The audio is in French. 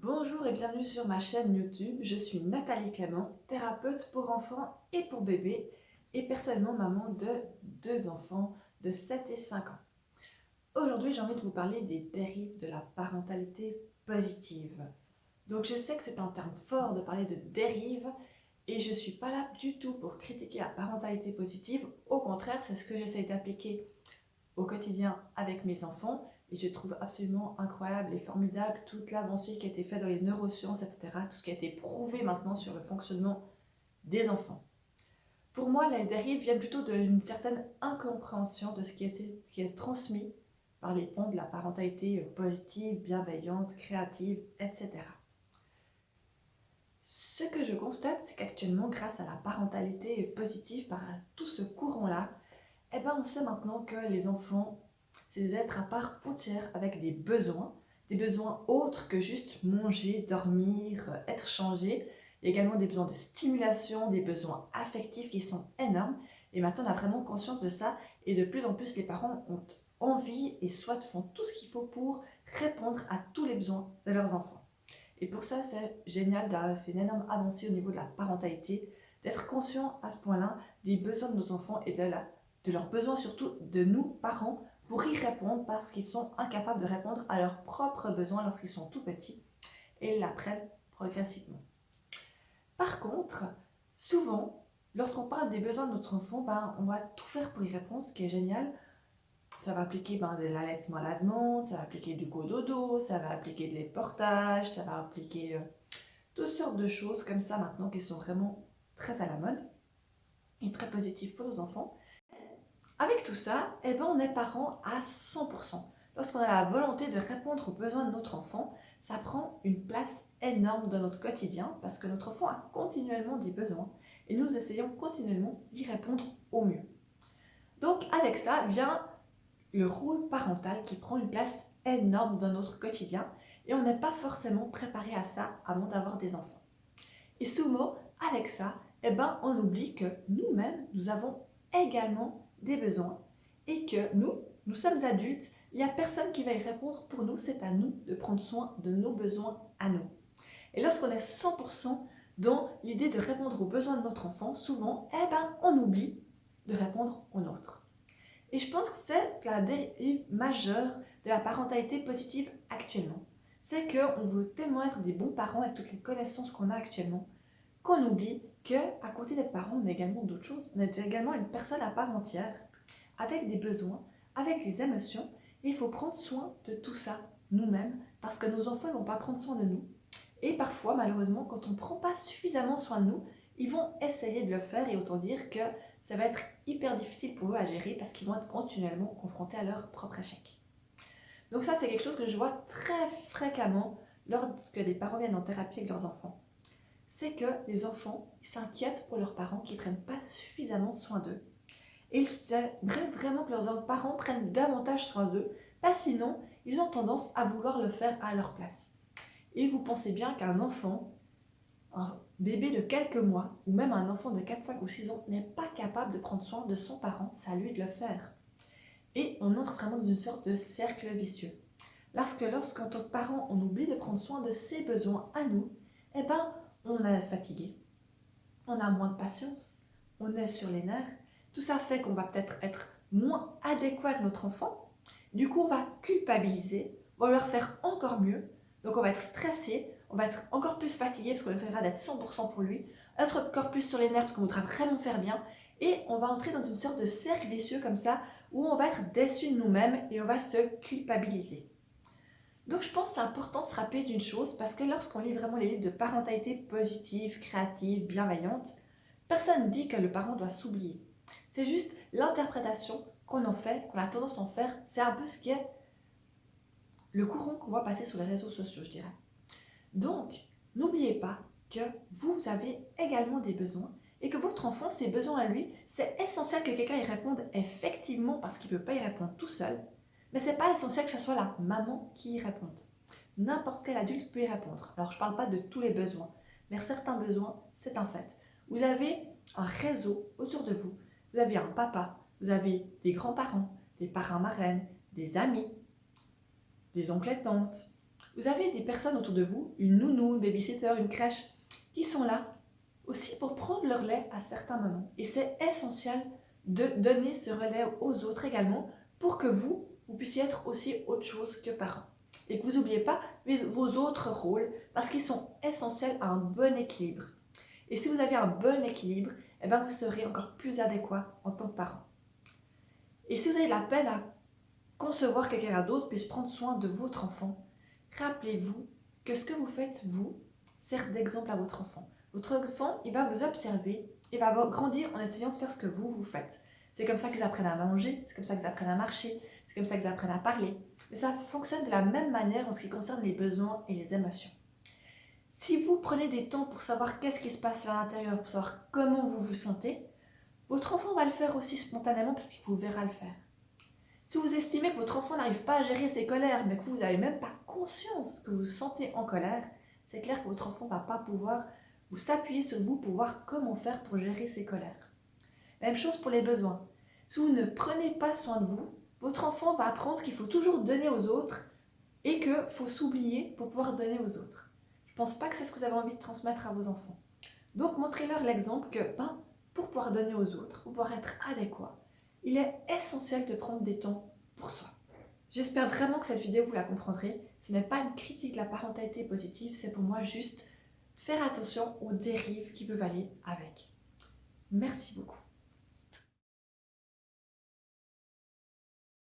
Bonjour et bienvenue sur ma chaîne YouTube. Je suis Nathalie Clément, thérapeute pour enfants et pour bébés et personnellement maman de deux enfants de 7 et 5 ans. Aujourd'hui, j'ai envie de vous parler des dérives de la parentalité positive. Donc je sais que c'est un terme fort de parler de dérive et je ne suis pas là du tout pour critiquer la parentalité positive. Au contraire, c'est ce que j'essaye d'appliquer au quotidien avec mes enfants et je trouve absolument incroyable et formidable toute l'avancée qui a été faite dans les neurosciences, etc., tout ce qui a été prouvé maintenant sur le fonctionnement des enfants. Pour moi, les dérives viennent plutôt d'une certaine incompréhension de ce qui est transmis par les ponts de la parentalité positive, bienveillante, créative, etc. Ce que je constate, c'est qu'actuellement, grâce à la parentalité positive, par tout ce courant-là, on sait maintenant que les enfants, c'est des êtres à part entière avec des besoins autres que juste manger, dormir, être changé. Il y a également des besoins de stimulation, des besoins affectifs qui sont énormes. Et maintenant, on a vraiment conscience de ça. Et de plus en plus, les parents ont envie et soit font tout ce qu'il faut pour répondre à tous les besoins de leurs enfants. Et pour ça, c'est génial, c'est une énorme avancée au niveau de la parentalité, d'être conscient à ce point-là des besoins de nos enfants et de leurs besoins surtout de nous, parents, pour y répondre parce qu'ils sont incapables de répondre à leurs propres besoins lorsqu'ils sont tout petits et ils l'apprennent progressivement. Par contre, souvent, lorsqu'on parle des besoins de notre enfant, on va tout faire pour y répondre, ce qui est génial. Ça va appliquer de l'allaitement à la demande, ça va appliquer du cododo, ça va appliquer de l'éportage, ça va appliquer toutes sortes de choses comme ça maintenant qui sont vraiment très à la mode et très positives pour nos enfants. Avec tout ça, on est parents à 100%. Lorsqu'on a la volonté de répondre aux besoins de notre enfant, ça prend une place énorme dans notre quotidien parce que notre enfant a continuellement des besoins et nous essayons continuellement d'y répondre au mieux. Donc avec ça vient le rôle parental qui prend une place énorme dans notre quotidien et on n'est pas forcément préparé à ça avant d'avoir des enfants. Et souvent, avec ça, on oublie que nous-mêmes, nous avons également des besoins et que nous sommes adultes, il n'y a personne qui va y répondre pour nous, c'est à nous de prendre soin de nos besoins à nous. Et lorsqu'on est 100% dans l'idée de répondre aux besoins de notre enfant, souvent, on oublie de répondre aux nôtres. Et je pense que c'est la dérive majeure de la parentalité positive actuellement. C'est qu'on veut tellement être des bons parents avec toutes les connaissances qu'on a actuellement, qu'on oublie qu'à côté d'être parent, on est également d'autres choses. On est également une personne à part entière, avec des besoins, avec des émotions, et il faut prendre soin de tout ça nous-mêmes, parce que nos enfants ne vont pas prendre soin de nous. Et parfois, malheureusement, quand on ne prend pas suffisamment soin de nous, ils vont essayer de le faire, et autant dire que ça va être hyper difficile pour eux à gérer, parce qu'ils vont être continuellement confrontés à leur propre échec. Donc ça, c'est quelque chose que je vois très fréquemment lorsque des parents viennent en thérapie avec leurs enfants. C'est que les enfants s'inquiètent pour leurs parents qui ne prennent pas suffisamment soin d'eux. Et ils aimeraient vraiment que leurs parents prennent davantage soin d'eux, parce que sinon, ils ont tendance à vouloir le faire à leur place. Et vous pensez bien qu'un enfant, un bébé de quelques mois, ou même un enfant de 4, 5 ou 6 ans, n'est pas capable de prendre soin de son parent, c'est à lui de le faire. Et on entre vraiment dans une sorte de cercle vicieux. Lorsqu'en tant que parent, on oublie de prendre soin de ses besoins à nous, on est fatigué, on a moins de patience, on est sur les nerfs. Tout ça fait qu'on va peut-être être moins adéquat avec notre enfant. Du coup, on va culpabiliser, on va leur faire encore mieux. Donc, on va être stressé, on va être encore plus fatigué parce qu'on essaiera d'être 100% pour lui, être encore plus sur les nerfs parce qu'on voudra vraiment faire bien. Et on va entrer dans une sorte de cercle vicieux comme ça où on va être déçu de nous-mêmes et on va se culpabiliser. Donc je pense que c'est important de se rappeler d'une chose parce que lorsqu'on lit vraiment les livres de parentalité positive, créative, bienveillante, personne ne dit que le parent doit s'oublier. C'est juste l'interprétation qu'on en fait, qu'on a tendance à en faire. C'est un peu ce qui est le courant qu'on voit passer sur les réseaux sociaux, je dirais. Donc, n'oubliez pas que vous avez également des besoins et que votre enfant, ses besoins à lui, c'est essentiel que quelqu'un y réponde effectivement parce qu'il ne peut pas y répondre tout seul. Mais c'est pas essentiel que ce soit la maman qui y réponde. N'importe quel adulte peut y répondre. Alors je ne parle pas de tous les besoins, mais certains besoins, c'est un fait. Vous avez un réseau autour de vous. Vous avez un papa, vous avez des grands-parents, des parrains-marraines, des amis, des oncles et tantes. Vous avez des personnes autour de vous, une nounou, une babysitter, une crèche, qui sont là aussi pour prendre leur relais à certains moments. Et c'est essentiel de donner ce relais aux autres également pour que vous puissiez être aussi autre chose que parents. Et que vous n'oubliez pas vos autres rôles parce qu'ils sont essentiels à un bon équilibre. Et si vous avez un bon équilibre, eh bien vous serez encore plus adéquat en tant que parent. Et si vous avez de la peine à concevoir que quelqu'un d'autre puisse prendre soin de votre enfant, rappelez-vous que ce que vous faites, vous, sert d'exemple à votre enfant. Votre enfant, il va vous observer, il va grandir en essayant de faire ce que vous faites. C'est comme ça qu'ils apprennent à manger, c'est comme ça qu'ils apprennent à marcher, c'est comme ça qu'ils apprennent à parler. Mais ça fonctionne de la même manière en ce qui concerne les besoins et les émotions. Si vous prenez des temps pour savoir qu'est-ce qui se passe à l'intérieur, pour savoir comment vous vous sentez, votre enfant va le faire aussi spontanément parce qu'il vous verra le faire. Si vous estimez que votre enfant n'arrive pas à gérer ses colères, mais que vous n'avez même pas conscience que vous vous sentez en colère, c'est clair que votre enfant ne va pas pouvoir vous s'appuyer sur vous pour voir comment faire pour gérer ses colères. Même chose pour les besoins. Si vous ne prenez pas soin de vous, votre enfant va apprendre qu'il faut toujours donner aux autres et qu'il faut s'oublier pour pouvoir donner aux autres. Je ne pense pas que c'est ce que vous avez envie de transmettre à vos enfants. Donc montrez-leur l'exemple que pour pouvoir donner aux autres, pour pouvoir être adéquat, il est essentiel de prendre des temps pour soi. J'espère vraiment que cette vidéo vous la comprendrez. Ce n'est pas une critique de la parentalité positive, c'est pour moi juste faire attention aux dérives qui peuvent aller avec. Merci beaucoup.